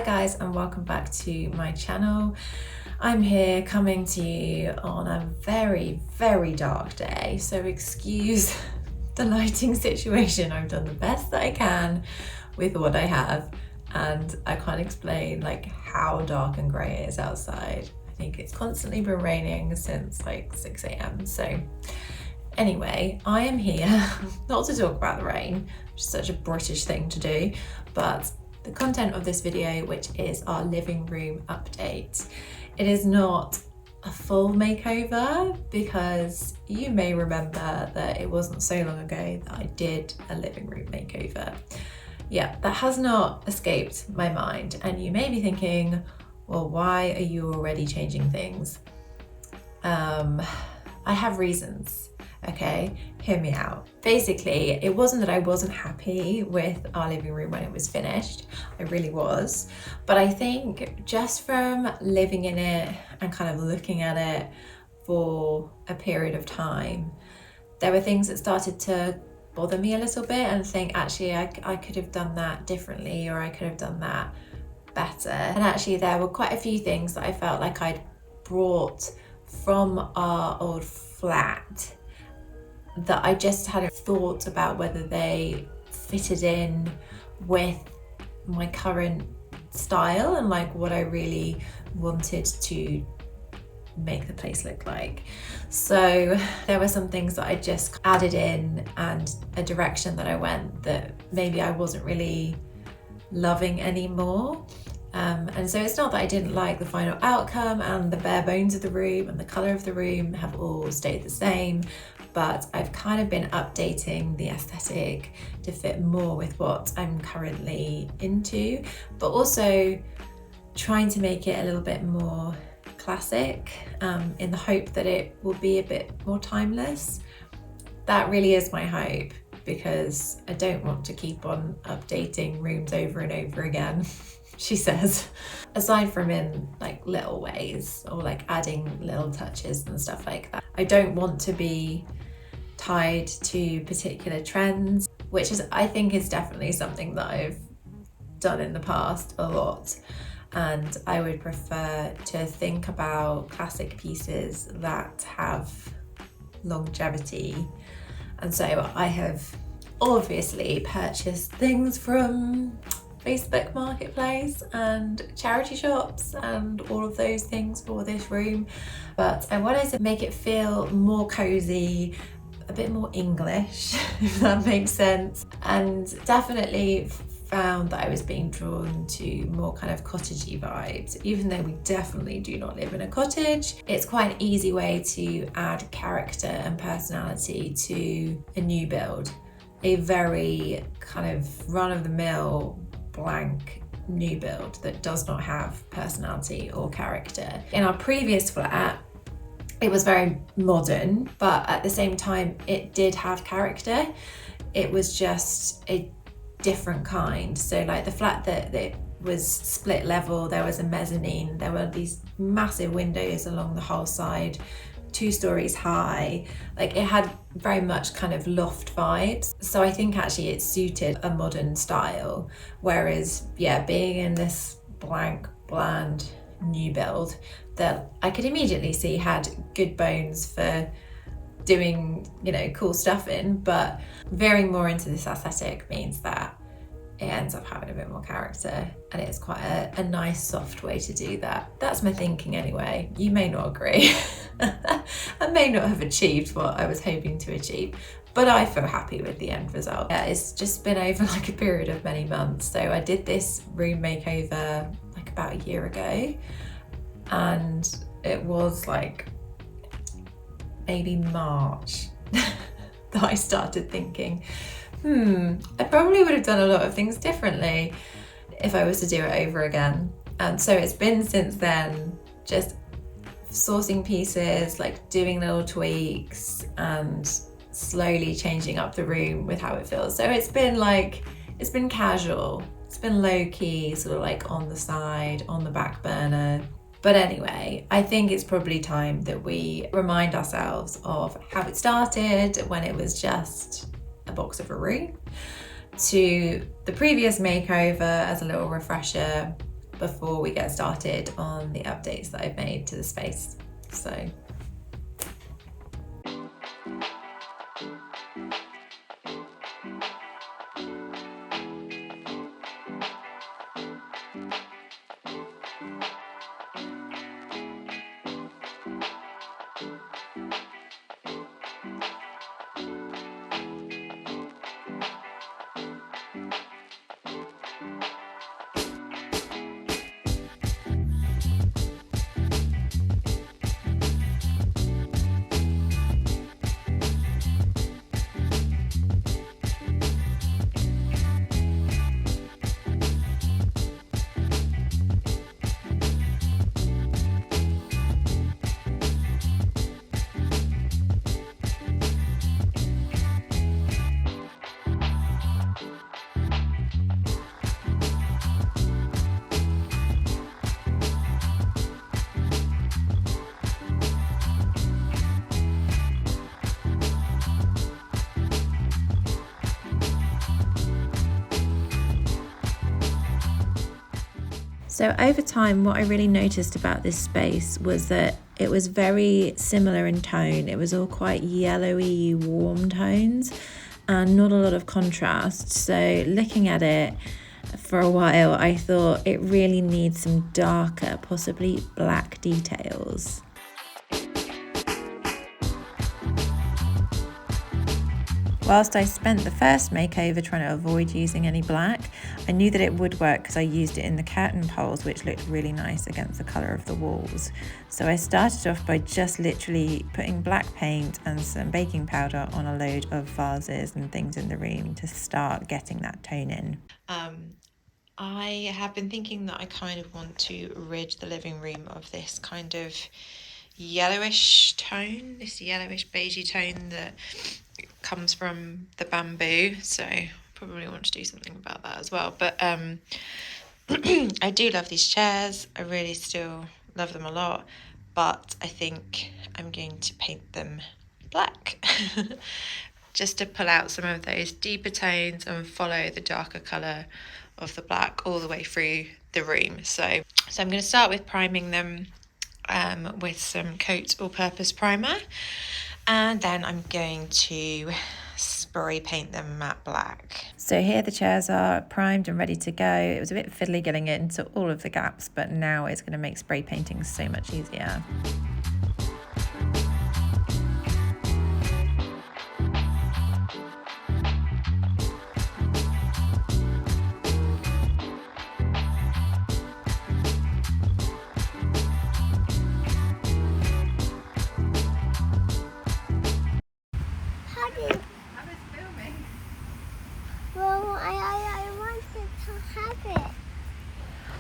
Hi guys, and welcome back to my channel. I'm here coming to you on a very, very dark day, so excuse the lighting situation. I've done the best that I can with what I have, and I can't explain like how dark and grey it is outside. I think it's constantly been raining since like 6 a.m. So anyway, I am here not to talk about the rain, which is such a British thing to do, but the content of this video, which is our living room update. It is not a full makeover because you may remember that it wasn't so long ago that I did a living room makeover. Yeah, that has not escaped my mind, and you may be thinking, well, why are you already changing things? I have reasons. Okay, hear me out. Basically, it wasn't that I wasn't happy with our living room when it was finished. I really was. But I think just from living in it and kind of looking at it for a period of time, there were things that started to bother me a little bit and think, actually, I could have done that differently, or I could have done that better. And actually, there were quite a few things that I felt like I'd brought from our old flat that I just hadn't thought about whether they fitted in with my current style and like what I really wanted to make the place look like. So there were some things that I just added in and a direction that I went that maybe I wasn't really loving anymore. And so it's not that I didn't like the final outcome, and the bare bones of the room and the colour of the room have all stayed the same, but I've kind of been updating the aesthetic to fit more with what I'm currently into, but also trying to make it a little bit more classic, in the hope that it will be a bit more timeless. That really is my hope, because I don't want to keep on updating rooms over and over again. She says, aside from in like little ways or like adding little touches and stuff like that. I don't want to be tied to particular trends, which is, I think, is definitely something that I've done in the past a lot. And I would prefer to think about classic pieces that have longevity. And so I have obviously purchased things from Facebook Marketplace and charity shops and all of those things for this room, but I wanted to make it feel more cozy, a bit more English, if that makes sense, and definitely found that I was being drawn to more kind of cottagey vibes. Even though we definitely do not live in a cottage, it's quite an easy way to add character and personality to a new build. A very kind of run-of-the-mill blank new build that does not have personality or character. In our previous flat, it was very modern, but at the same time it did have character. It was just a different kind. So like the flat that was split level, there was a mezzanine, there were these massive windows along the whole side, 2 stories high. Like it had very much kind of loft vibes. So I think actually it suited a modern style. Whereas, yeah, being in this blank, bland new build that I could immediately see had good bones for doing, you know, cool stuff in, but veering more into this aesthetic means that it ends up having a bit more character, and it's quite a nice soft way to do that. That's my thinking anyway. You may not agree. I may not have achieved what I was hoping to achieve, but I feel happy with the end result. Yeah, it's just been over like a period of many months. So I did this room makeover like about a year ago, and it was like maybe March that I started thinking, I probably would have done a lot of things differently if I was to do it over again. And so it's been since then just sourcing pieces, like doing little tweaks and slowly changing up the room with how it feels. So it's been casual, it's been low key, sort of like on the side, on the back burner. But anyway, I think it's probably time that we remind ourselves of how it started when it was just a box of a room, to the previous makeover as a little refresher before we get started on the updates that I've made to the space. So So over time, what I really noticed about this space was that it was very similar in tone. It was all quite yellowy, warm tones and not a lot of contrast. So looking at it for a while, I thought it really needs some darker, possibly black details. Whilst I spent the first makeover trying to avoid using any black, I knew that it would work because I used it in the curtain poles, which looked really nice against the colour of the walls. So I started off by just literally putting black paint and some baking powder on a load of vases and things in the room to start getting that tone in. I have been thinking that I kind of want to rid the living room of this kind of yellowish tone, this yellowish beigey tone that comes from the bamboo, so probably want to do something about that as well. But I do love these chairs. I really still love them a lot, but I think I'm going to paint them black just to pull out some of those deeper tones and follow the darker colour of the black all the way through the room. So I'm going to start with priming them with some Coat All-Purpose Primer, and then I'm going to spray paint them matte black. So here the chairs are primed and ready to go. It was a bit fiddly getting it into all of the gaps, but now it's going to make spray painting so much easier.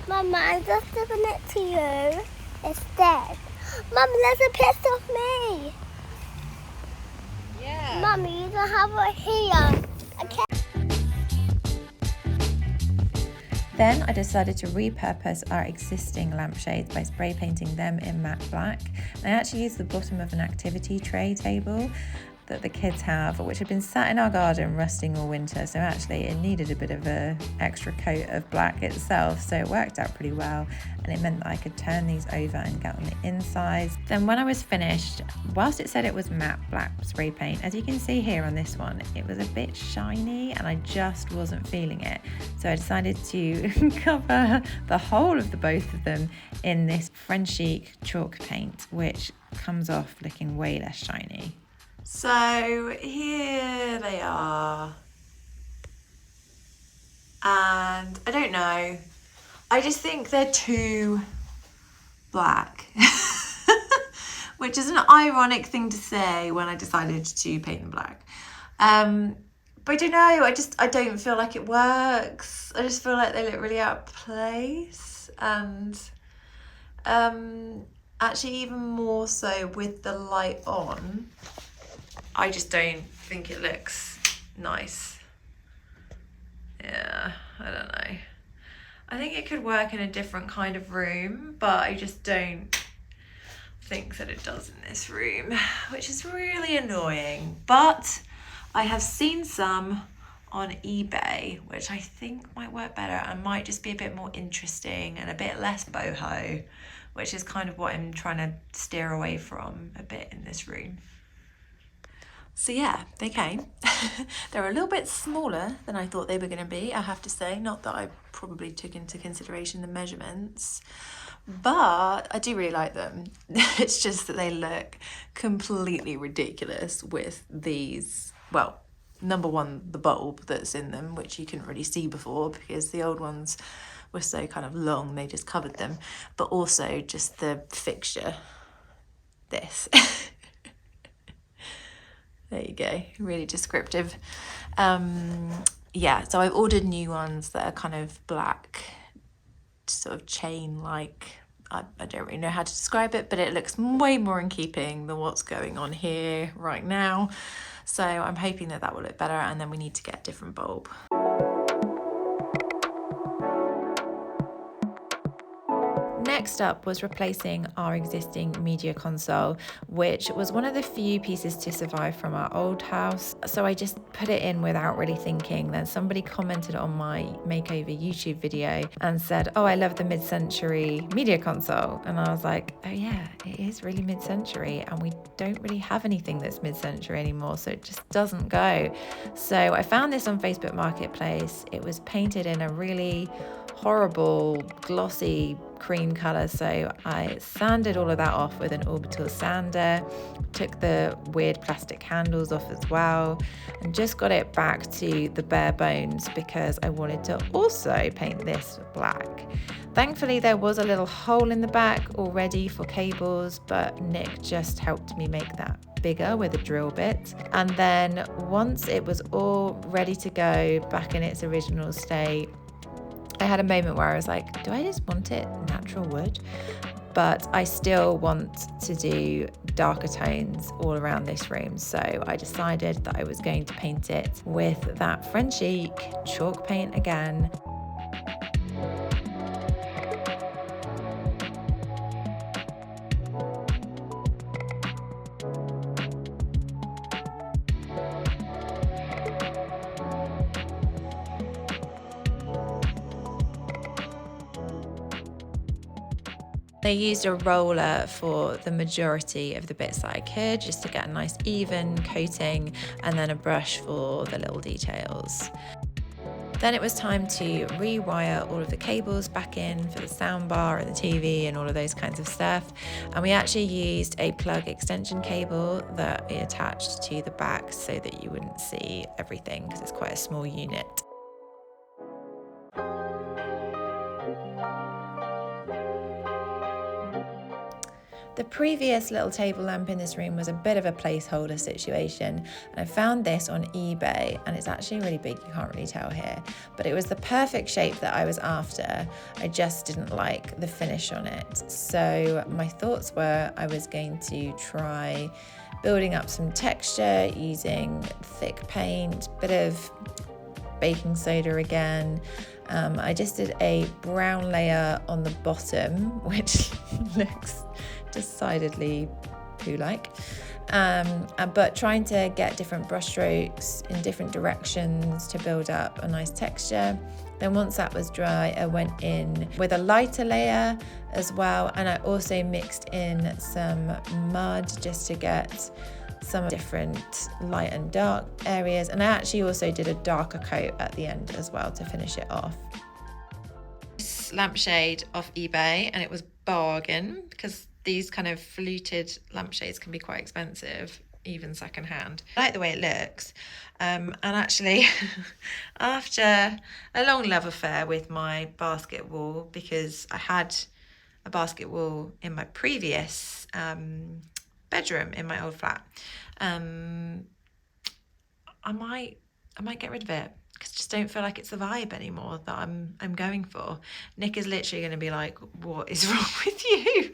Mama, I'm just giving it to you instead. Mama, there's a picture of me. Yeah. Mommy, you don't have it here. Okay. Then I decided to repurpose our existing lampshades by spray painting them in matte black. And I actually used the bottom of an activity tray table that the kids have, which had been sat in our garden rusting all winter, so actually it needed a bit of an extra coat of black itself, so it worked out pretty well, and it meant that I could turn these over and get on the insides. Then when I was finished, whilst it said it was matte black spray paint, as you can see here on this one, it was a bit shiny and I just wasn't feeling it, so I decided to cover the whole of the both of them in this French chic chalk paint, which comes off looking way less shiny. So here they are, and I don't know, I just think they're too black, which is an ironic thing to say when I decided to paint them black. But I don't know, I don't feel like it works. I just feel like they look really out of place, and actually even more so with the light on, I just don't think it looks nice. Yeah, I don't know. I think it could work in a different kind of room, but I just don't think that it does in this room, which is really annoying. But I have seen some on eBay, which I think might work better and might just be a bit more interesting and a bit less boho, which is kind of what I'm trying to steer away from a bit in this room. So yeah, they came. They're a little bit smaller than I thought they were going to be, I have to say. Not that I probably took into consideration the measurements, but I do really like them. It's just that they look completely ridiculous with these, well, number one, the bulb that's in them, which you couldn't really see before because the old ones were so kind of long, they just covered them, but also just the fixture, this. There you go, really descriptive. Yeah, so I've ordered new ones that are kind of black, sort of chain-like. I don't really know how to describe it, but it looks way more in keeping than what's going on here right now. So I'm hoping that that will look better, and then we need to get a different bulb. Next up was replacing our existing media console, which was one of the few pieces to survive from our old house. So I just put it in without really thinking. Then somebody commented on my makeover YouTube video and said, oh, I love the mid-century media console. And I was like, oh yeah, it is really mid-century, and we don't really have anything that's mid-century anymore, so it just doesn't go. So I found this on Facebook Marketplace. It was painted in a really horrible glossy cream color, so I sanded all of that off with an orbital sander, took the weird plastic handles off as well, and just got it back to the bare bones because I wanted to also paint this black. Thankfully there was a little hole in the back already for cables, but Nick just helped me make that bigger with a drill bit. And then once it was all ready to go back in its original state, I had a moment where I was like, do I just want it natural wood? But I still want to do darker tones all around this room. So I decided that I was going to paint it with that French Chic chalk paint again. I used a roller for the majority of the bits that I could, just to get a nice even coating, and then a brush for the little details. Then it was time to rewire all of the cables back in for the soundbar and the TV and all of those kinds of stuff. And we actually used a plug extension cable that we attached to the back so that you wouldn't see everything because it's quite a small unit. The previous little table lamp in this room was a bit of a placeholder situation, and I found this on eBay, and it's actually really big, you can't really tell here, but it was the perfect shape that I was after. I just didn't like the finish on it. So my thoughts were I was going to try building up some texture using thick paint, bit of baking soda again. I just did a brown layer on the bottom, which looks decidedly poo-like, but trying to get different brush strokes in different directions to build up a nice texture. Then once that was dry, I went in with a lighter layer as well, and I also mixed in some mud just to get some different light and dark areas, and I actually also did a darker coat at the end as well to finish it off. This lampshade off eBay, and it was bargain because these kind of fluted lampshades can be quite expensive, even secondhand. I like the way it looks, and actually after a long love affair with my basket wall, because I had a basket wall in my previous bedroom in my old flat, I might get rid of it because I just don't feel like it's the vibe anymore that I'm going for. Nick is literally going to be like, what is wrong with you?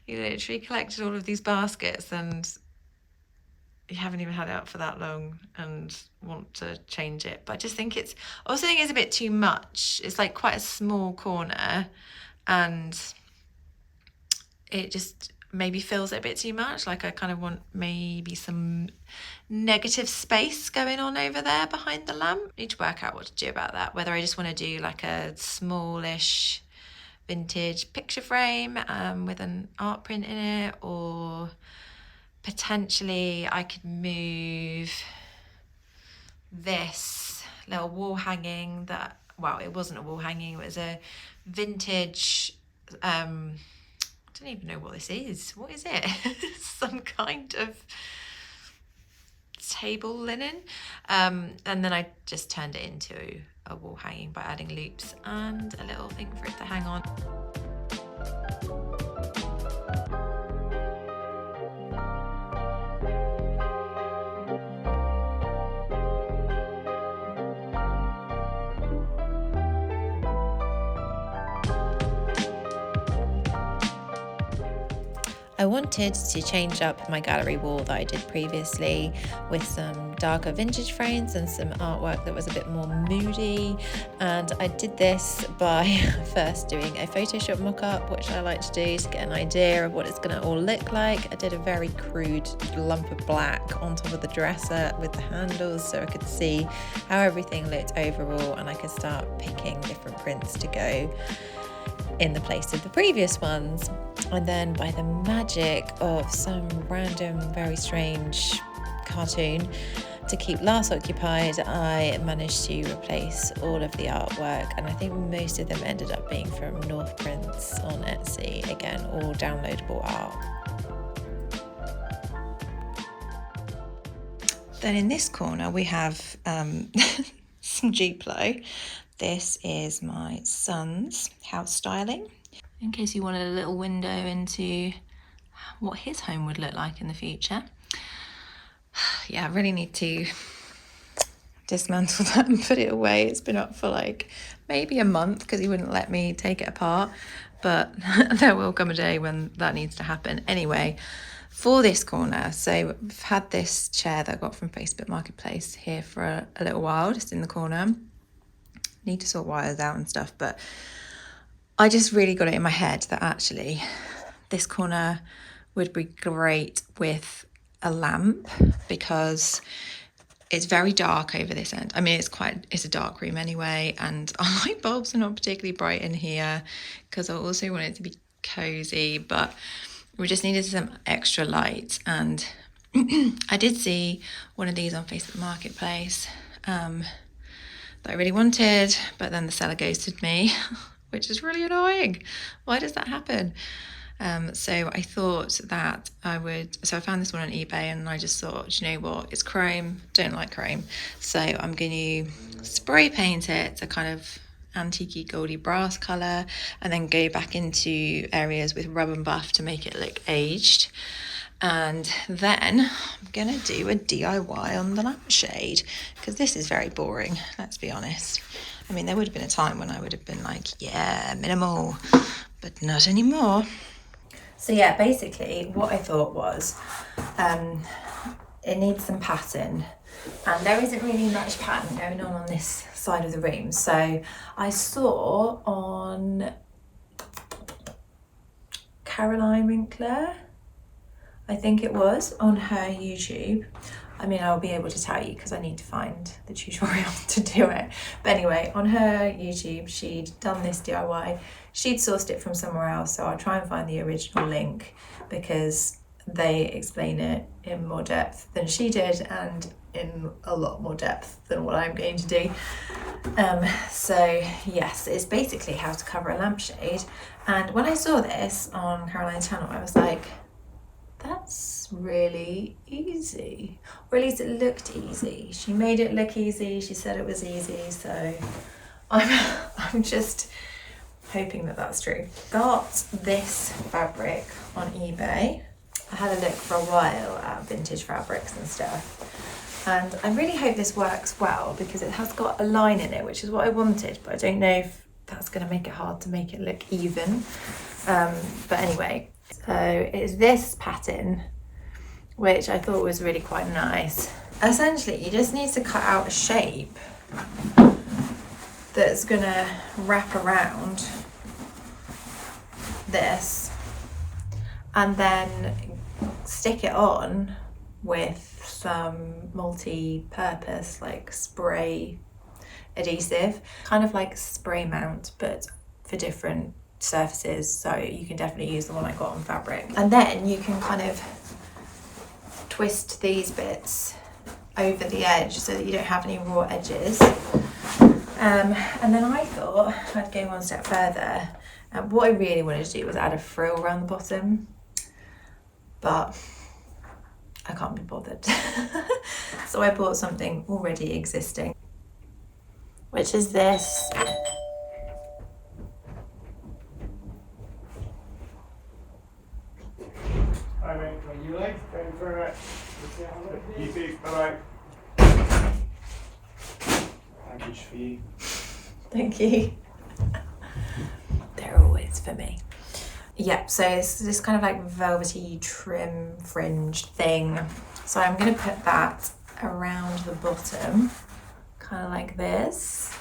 You literally collected all of these baskets and you haven't even had it up for that long and want to change it. But I just think it's a bit too much. It's like quite a small corner, and it just maybe feels it a bit too much. Like I kind of want maybe some negative space going on over there behind the lamp. Need to work out what to do about that, whether I just want to do like a smallish vintage picture frame with an art print in it, or potentially I could move this little wall hanging that, well, it wasn't a wall hanging, it was a vintage I don't even know what this is. What is it? Some kind of table linen. And then I just turned it into a wall hanging by adding loops and a little thing for it to hang on. I wanted to change up my gallery wall that I did previously with some darker vintage frames and some artwork that was a bit more moody, and I did this by first doing a Photoshop mock-up, which I like to do to get an idea of what it's going to all look like. I did a very crude lump of black on top of the dresser with the handles so I could see how everything looked overall, and I could start picking different prints to go in the place of the previous ones. And then by the magic of some random, very strange cartoon to keep Lars occupied, I managed to replace all of the artwork, and I think most of them ended up being from North Prints on Etsy, again, all downloadable art. Then in this corner we have some Duplo. This is my son's house styling, in case you wanted a little window into what his home would look like in the future. Yeah, I really need to dismantle that and put it away. It's been up for like maybe a month because he wouldn't let me take it apart, but there will come a day when that needs to happen. Anyway, for this corner, so I've had this chair that I got from Facebook Marketplace here for a little while, just in the corner. Need to sort wires out and stuff, but I just really got it in my head that actually this corner would be great with a lamp, because it's very dark over this end. I mean, it's a dark room anyway, and our light bulbs are not particularly bright in here because I also want it to be cozy, but we just needed some extra light. And I did see one of these on Facebook Marketplace that I really wanted, but then the seller ghosted me, which is really annoying. Why does that happen? So I thought that I found this one on eBay, and I just thought, you know what, it's chrome, don't like chrome. So I'm going to spray paint it a kind of antique goldy brass colour, and then go back into areas with rub and buff to make it look aged. And then I'm going to do a DIY on the lampshade, because this is very boring, let's be honest. I mean, there would have been a time when I would have been like, yeah, minimal, but not anymore. So yeah, basically what I thought was it needs some pattern, and there isn't really much pattern going on this side of the room. So I saw on Caroline Winkler, I think it was, on her YouTube. I mean, I'll be able to tell you because I need to find the tutorial to do it. But anyway, on her YouTube, she'd done this DIY. She'd sourced it from somewhere else, so I'll try and find the original link because they explain it in more depth than she did, and in a lot more depth than what I'm going to do. So yes, it's basically how to cover a lampshade. And when I saw this on Caroline's channel, I was like, that's really easy, or at least it looked easy. She made it look easy, she said it was easy, so I'm just hoping that that's true. Got this fabric on eBay. I had a look for a while at vintage fabrics and stuff, and I really hope this works well because it has got a line in it, which is what I wanted, but I don't know if that's going to make it hard to make it look even. But anyway, so it's this pattern, which I thought was really quite nice. Essentially, you just need to cut out a shape that's going to wrap around this, and then stick it on with some multi-purpose like spray adhesive, kind of like spray mount but for different surfaces, so you can definitely use the one I got on fabric. And then you can kind of twist these bits over the edge so that you don't have any raw edges. And then I thought I'd go one step further, and what I really wanted to do was add a frill around the bottom, but I can't be bothered. So I bought something already existing, which is this. Hi mate, when you like, thank you very much. You too, bye bye. Package for you. Thank you. They're always for me. Yeah, so it's this kind of like velvety trim fringed thing. So I'm going to put that around the bottom, kind of like this.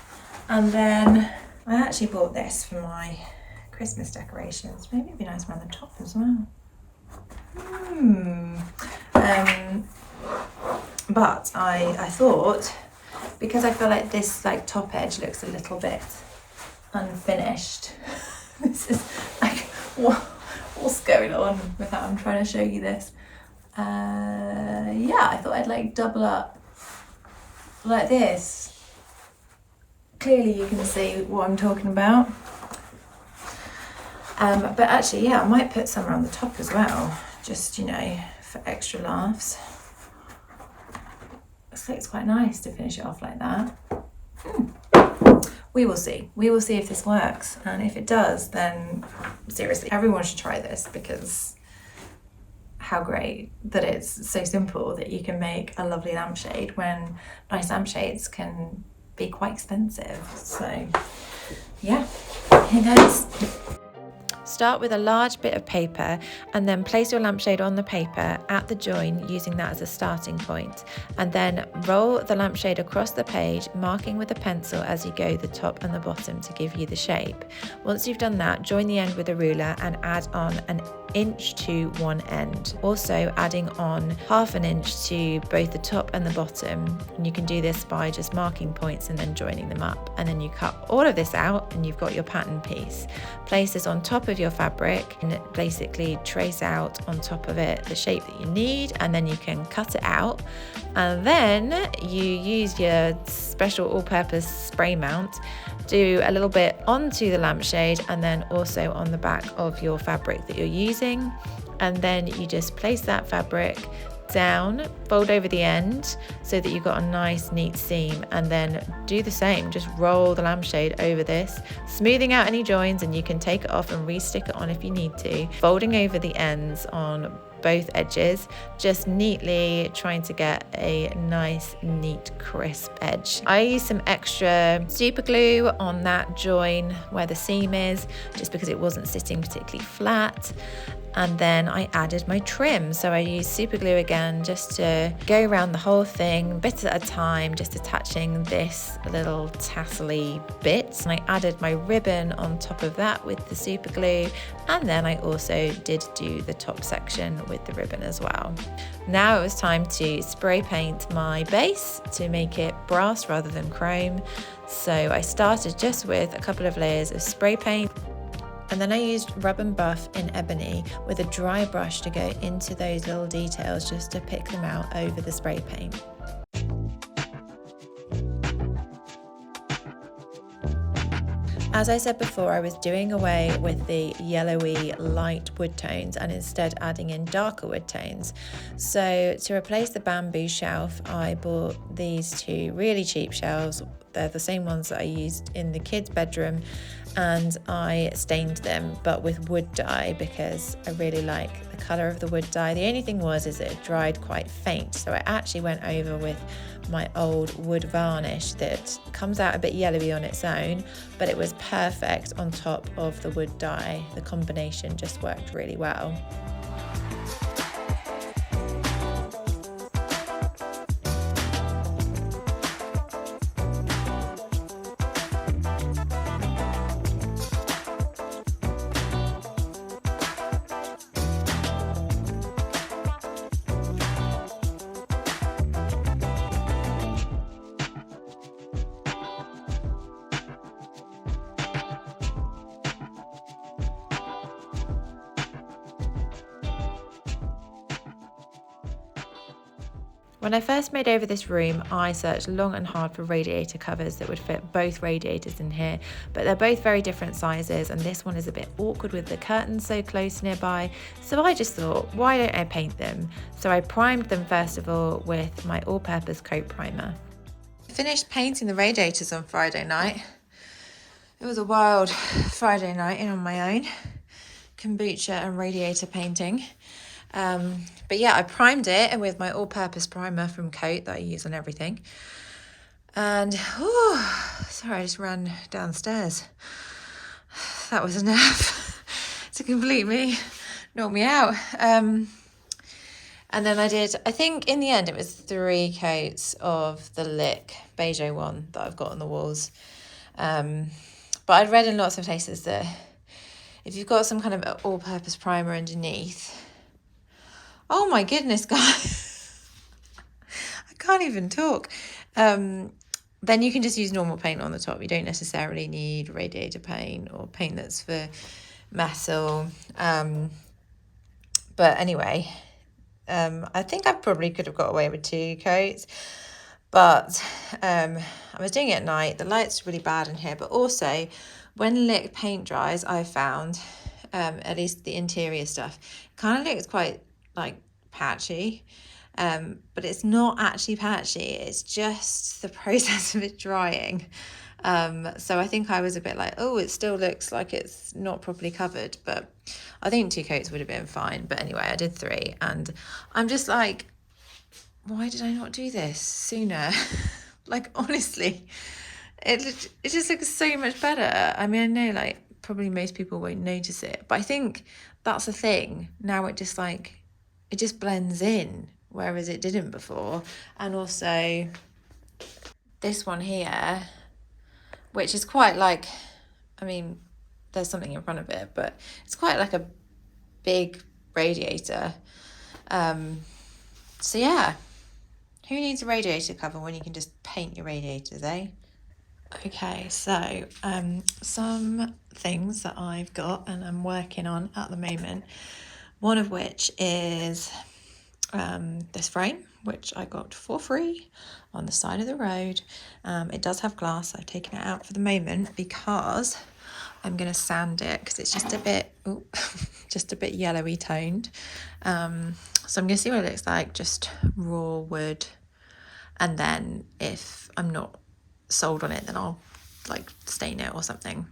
And then I actually bought this for my Christmas decorations. Maybe it'd be nice around the top as well. But I thought, because I feel like this like top edge looks a little bit unfinished. This is like, what's going on with how I'm trying to show you this? Yeah, I thought I'd like double up like this. Clearly you can see what I'm talking about. But actually, yeah, I might put some around the top as well, just, you know, for extra laughs. Looks like it's quite nice to finish it off like that. We will see. We will see if this works. And if it does, then seriously, everyone should try this, because how great that it's so simple that you can make a lovely lampshade when nice lampshades can be quite expensive. So yeah, here goes. Start with a large bit of paper and then place your lampshade on the paper at the join, using that as a starting point, and then roll the lampshade across the page, marking with a pencil as you go the top and the bottom to give you the shape. Once you've done that, join the end with a ruler and add on an inch to one end, also adding on half an inch to both the top and the bottom. And you can do this by just marking points and then joining them up, and then you cut all of this out and you've got your pattern piece. Place this on top of your fabric and basically trace out on top of it the shape that you need, and then you can cut it out, and then you use your special all-purpose spray mount, do a little bit onto the lampshade and then also on the back of your fabric that you're using, and then you just place that fabric down, fold over the end so that you've got a nice neat seam, and then do the same, just roll the lampshade over this, smoothing out any joins, and you can take it off and re-stick it on if you need to, folding over the ends on both edges, just neatly trying to get a nice neat crisp edge. I use some extra super glue on that join where the seam is, just because it wasn't sitting particularly flat. And then I added my trim, so I used super glue again just to go around the whole thing, bit at a time, just attaching this little tassely bit. And I added my ribbon on top of that with the super glue, and then I also did do the top section with the ribbon as well. Now it was time to spray paint my base to make it brass rather than chrome. So I started just with a couple of layers of spray paint, and then I used Rub and Buff in Ebony with a dry brush to go into those little details, just to pick them out over the spray paint. As I said before, I was doing away with the yellowy light wood tones and instead adding in darker wood tones. So to replace the bamboo shelf, I bought these two really cheap shelves. They're the same ones that I used in the kids' bedroom, and I stained them but with wood dye because I really like the colour of the wood dye. The only thing was is it dried quite faint, so I actually went over with my old wood varnish that comes out a bit yellowy on its own, but it was perfect on top of the wood dye. The combination just worked really well. When I first made over this room, I searched long and hard for radiator covers that would fit both radiators in here, but they're both very different sizes, and this one is a bit awkward with the curtains so close nearby, so I just thought, why don't I paint them? So I primed them first of all with my all-purpose coat primer. I finished painting the radiators on Friday night. It was a wild Friday night in on my own, kombucha and radiator painting. But yeah, I primed it with my all-purpose primer from Coat that I use on everything. And, sorry, I just ran downstairs. That was enough to completely knock me out. And then I did, I think in the end it was 3 coats of the Lick beige one that I've got on the walls. But I'd read in lots of places that if you've got some kind of all-purpose primer underneath, oh my goodness, guys, I can't even talk. Then you can just use normal paint on the top. You don't necessarily need radiator paint or paint that's for metal. But anyway, I think I probably could have got away with 2 coats, but I was doing it at night. The light's really bad in here, but also when Lick paint dries, I found, at least the interior stuff, kind of looks quite like patchy, but it's not actually patchy, it's just the process of it drying. So I think I was a bit like, oh, it still looks like it's not properly covered, but I think 2 coats would have been fine. But anyway, I did 3, and I'm just like, why did I not do this sooner? Like, honestly, it just looks so much better. I mean, I know like probably most people won't notice it, but I think that's the thing now. It just like, it just blends in, whereas it didn't before. And also this one here, which is quite like, I mean, there's something in front of it, but it's quite like a big radiator. So yeah, who needs a radiator cover when you can just paint your radiators, eh? Okay, so some things that I've got and I'm working on at the moment, one of which is this frame, which I got for free on the side of the road. It does have glass. I've taken it out for the moment because I'm going to sand it because it's just a bit, just a bit yellowy toned. So I'm going to see what it looks like, just raw wood. And then if I'm not sold on it, then I'll like stain it or something.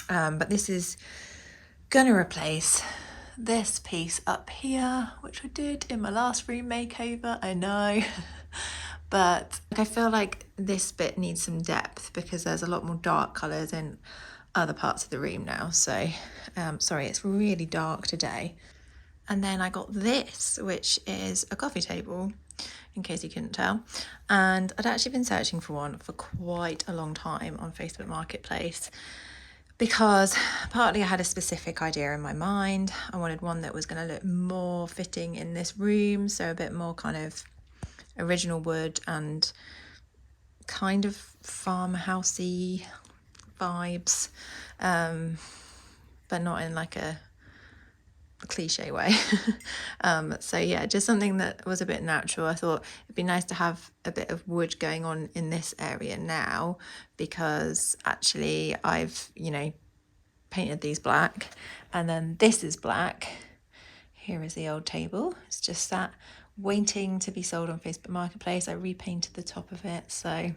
But this is going to replace this piece up here, which I did in my last room makeover, I know. But I feel like this bit needs some depth because there's a lot more dark colours in other parts of the room now. So sorry, it's really dark today. And then I got this, which is a coffee table, in case you couldn't tell. And I'd actually been searching for one for quite a long time on Facebook Marketplace, because partly I had a specific idea in my mind. I wanted one that was going to look more fitting in this room, so a bit more kind of original wood and kind of farmhousey vibes, but not in like a cliche way. So yeah, just something that was a bit natural. I thought it'd be nice to have a bit of wood going on in this area now, because actually I've, you know, painted these black, and then this is black. Here is the old table. It's just sat waiting to be sold on Facebook Marketplace. I repainted the top of it, so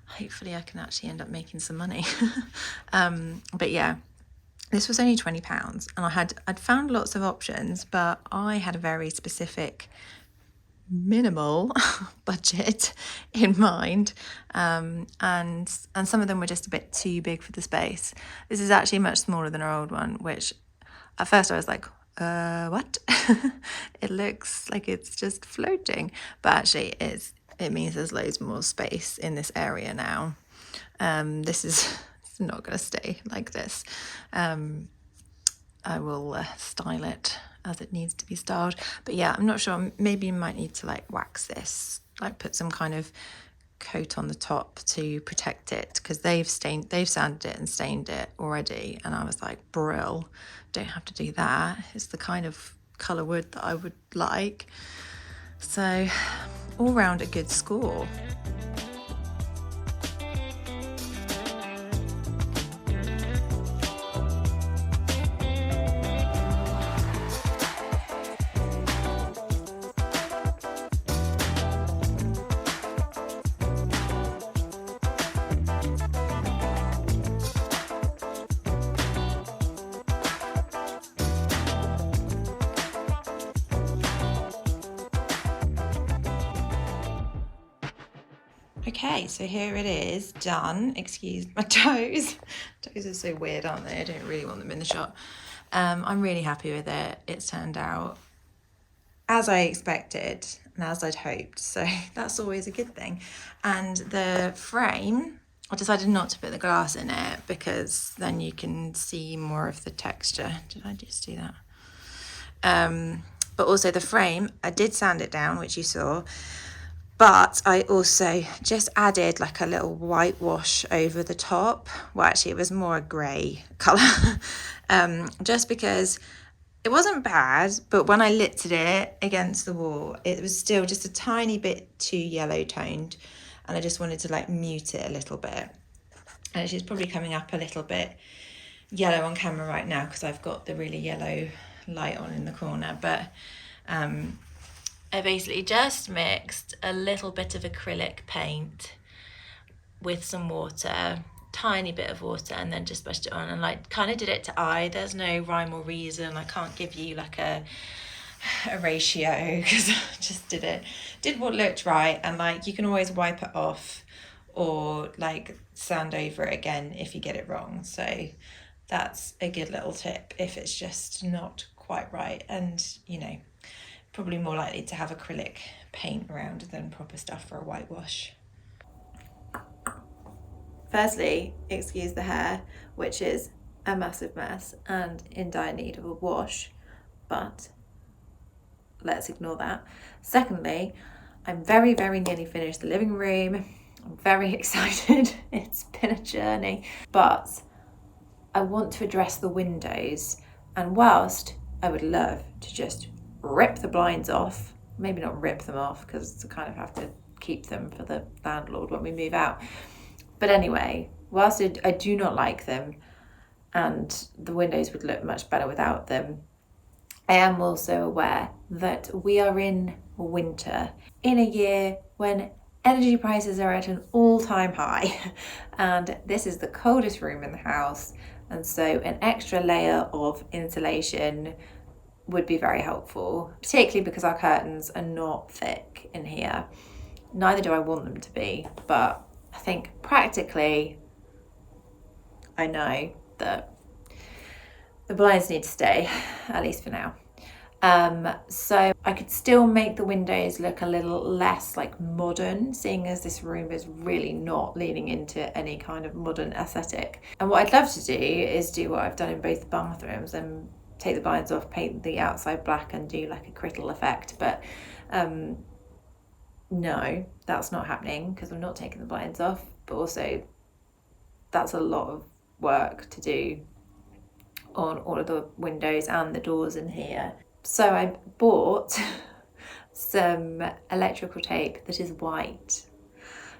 hopefully I can actually end up making some money. But yeah, this was only £20, and I'd found lots of options, but I had a very specific minimal budget in mind, and some of them were just a bit too big for the space. This is actually much smaller than our old one, which at first I was like, what? It looks like it's just floating, but actually it means there's loads more space in this area now. This is not going to stay like this. I will style it as it needs to be styled. But yeah, I'm not sure. Maybe you might need to like wax this, like put some kind of coat on the top to protect it, because they've sanded it and stained it already. And I was like, brill, don't have to do that. It's the kind of colour wood that I would like. So all round a good score. Okay, so here it is, done. Excuse my toes. Toes are so weird, aren't they? I don't really want them in the shot. I'm really happy with it. It's turned out as I expected and as I'd hoped, so that's always a good thing. And the frame, I decided not to put the glass in it because then you can see more of the texture. Did I just do that? But also the frame, I did sand it down, which you saw. But I also just added like a little whitewash over the top. Well, actually it was more a grey colour. Just because it wasn't bad, but when I lifted it against the wall, it was still just a tiny bit too yellow toned. And I just wanted to like mute it a little bit. And she's probably coming up a little bit yellow on camera right now because I've got the really yellow light on in the corner. But I basically just mixed a little bit of acrylic paint with some water, tiny bit of water, and then just splashed it on and like kind of did it to eye. There's no rhyme or reason. I can't give you like a ratio because I just did what looked right, and like you can always wipe it off or like sand over it again if you get it wrong. So that's a good little tip if it's just not quite right, and you know, probably more likely to have acrylic paint around than proper stuff for a whitewash. Firstly, excuse the hair, which is a massive mess and in dire need of a wash, but let's ignore that. Secondly, I'm very, very nearly finished the living room. I'm very excited. It's been a journey, but I want to address the windows, and whilst I would love to just rip the blinds off, maybe not rip them off because I kind of have to keep them for the landlord when we move out, but anyway, whilst I do not like them and the windows would look much better without them, I am also aware that we are in winter in a year when energy prices are at an all-time high and this is the coldest room in the house, and so an extra layer of insulation would be very helpful, particularly because our curtains are not thick in here. Neither do I want them to be, but I think practically I know that the blinds need to stay, at least for now. So I could still make the windows look a little less like modern, seeing as this room is really not leaning into any kind of modern aesthetic. And what I'd love to do is do what I've done in both the bathrooms and take the blinds off, paint the outside black and do like a crittle effect, but no, that's not happening because I'm not taking the blinds off, but also that's a lot of work to do on all of the windows and the doors in here. So I bought some electrical tape that is white.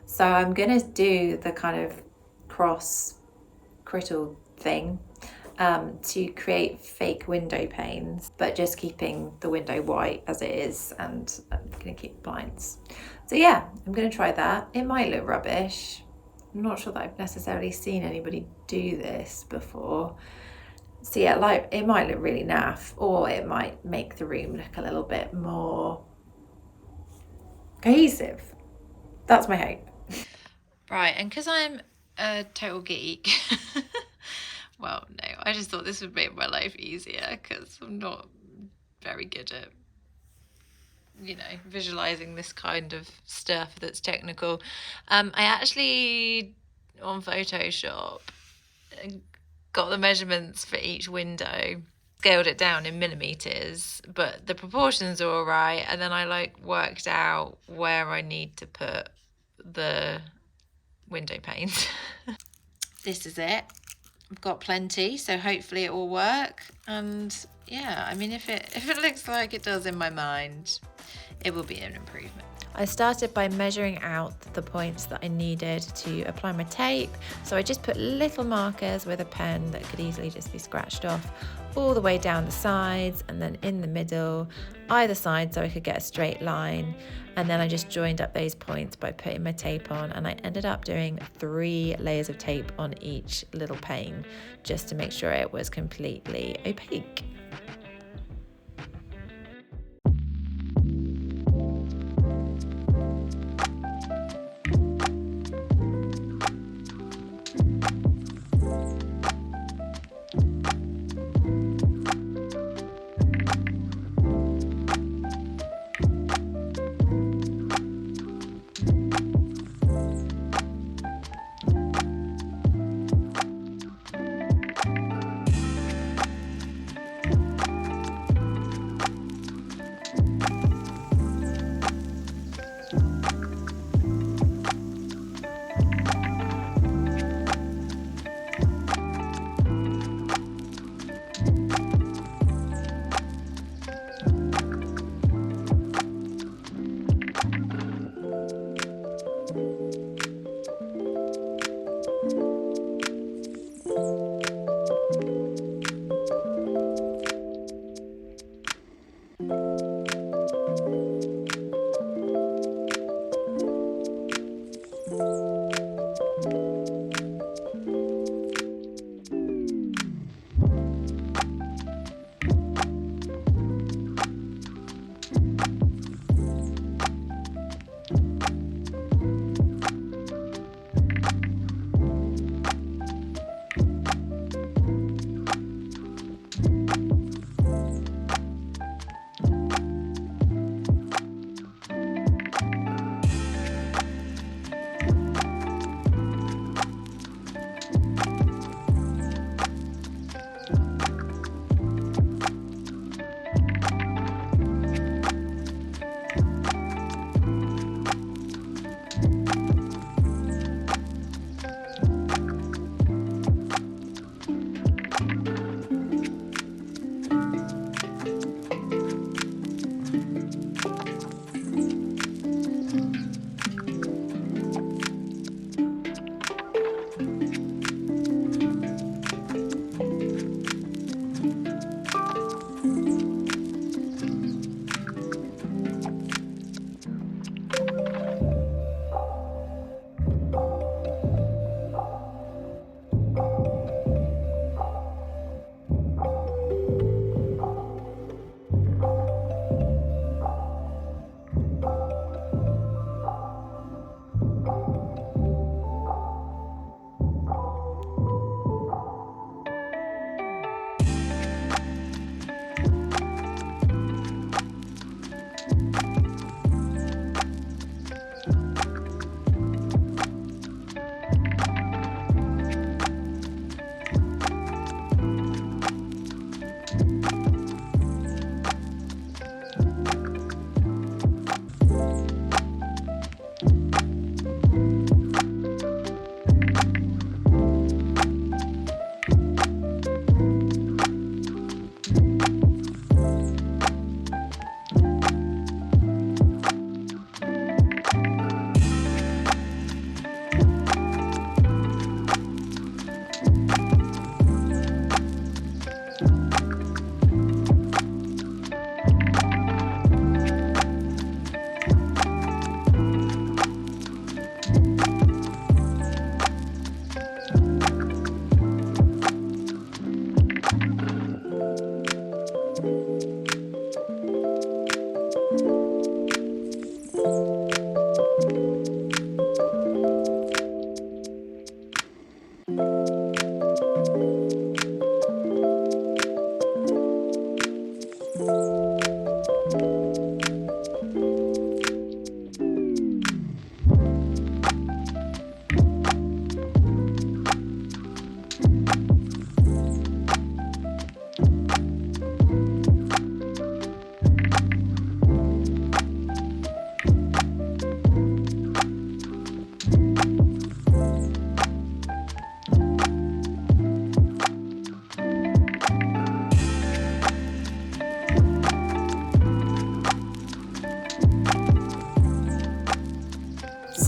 So I'm gonna do the kind of cross crittle thing to create fake window panes, but just keeping the window white as it is, and I'm gonna keep blinds. So yeah, I'm gonna try that. It might look rubbish. I'm not sure that I've necessarily seen anybody do this before. So yeah, like it might look really naff, or it might make the room look a little bit more cohesive. That's my hope. Right, and because I'm a total geek, well, no, I just thought this would make my life easier because I'm not very good at, you know, visualizing this kind of stuff that's technical. I actually, on Photoshop, got the measurements for each window, scaled it down in millimeters, but the proportions are all right, and then I like worked out where I need to put the window panes. This is it. I've got plenty, so hopefully it will work. And yeah, I mean, if it looks like it does in my mind, it will be an improvement. I started by measuring out the points that I needed to apply my tape. So I just put little markers with a pen that could easily just be scratched off all the way down the sides and then in the middle, either side, so I could get a straight line. And then I just joined up those points by putting my tape on, and I ended up doing 3 layers of tape on each little pane just to make sure it was completely opaque.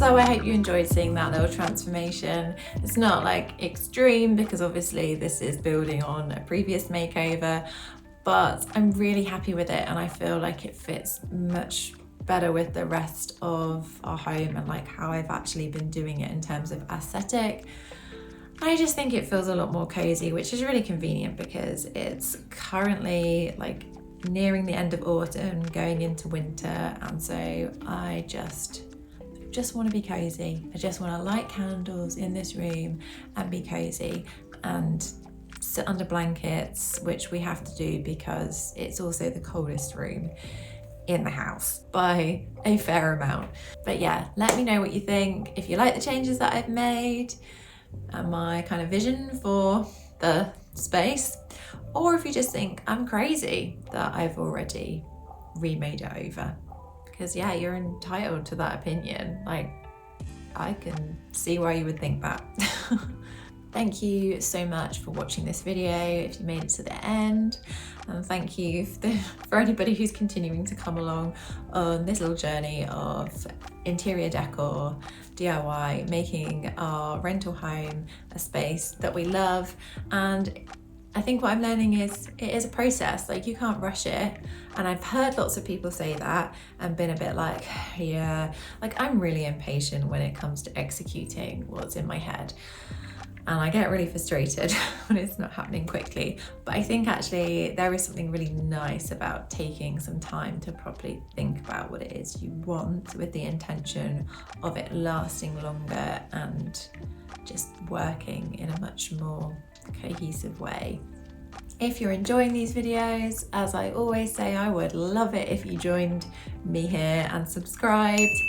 Also, I hope you enjoyed seeing that little transformation. It's not like extreme because obviously this is building on a previous makeover, but I'm really happy with it and I feel like it fits much better with the rest of our home and like how I've actually been doing it in terms of aesthetic. I just think it feels a lot more cozy, which is really convenient because it's currently like nearing the end of autumn, going into winter, and so I just want to be cozy. I just want to light candles in this room and be cozy and sit under blankets, which we have to do because it's also the coldest room in the house by a fair amount. But yeah, let me know what you think, if you like the changes that I've made and my kind of vision for the space, or if you just think I'm crazy that I've already remade it over. Because yeah, you're entitled to that opinion. Like, I can see why you would think that. Thank you so much for watching this video if you made it to the end, and thank you for anybody who's continuing to come along on this little journey of interior decor, DIY, making our rental home a space that we love. And I think what I'm learning is it is a process, like you can't rush it. And I've heard lots of people say that and been a bit like, yeah, like I'm really impatient when it comes to executing what's in my head. And I get really frustrated when it's not happening quickly. But I think actually there is something really nice about taking some time to properly think about what it is you want with the intention of it lasting longer and just working in a much more cohesive way. If you're enjoying these videos, as I always say, I would love it if you joined me here and subscribed.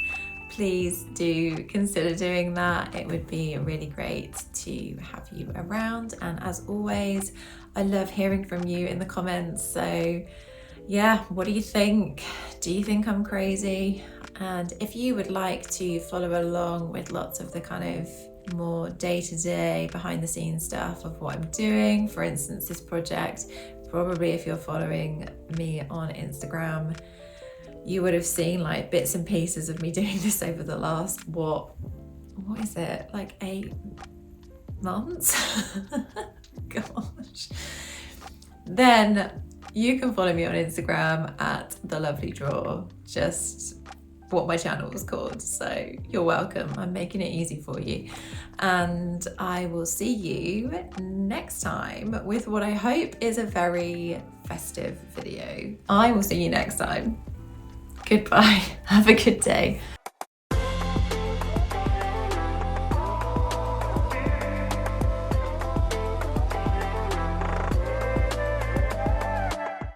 Please do consider doing that. It would be really great to have you around. And as always, I love hearing from you in the comments. So yeah, what do you think? Do you think I'm crazy? And if you would like to follow along with lots of the kind of more day-to-day behind the scenes stuff of what I'm doing, for instance, this project, probably if you're following me on Instagram, you would have seen like bits and pieces of me doing this over the last, what is it, like 8 months? Gosh. Then you can follow me on Instagram at The Lovely Drawer, just what my channel was called. So you're welcome. I'm making it easy for you. And I will see you next time with what I hope is a very festive video. I will see you next time. Goodbye. Have a good day.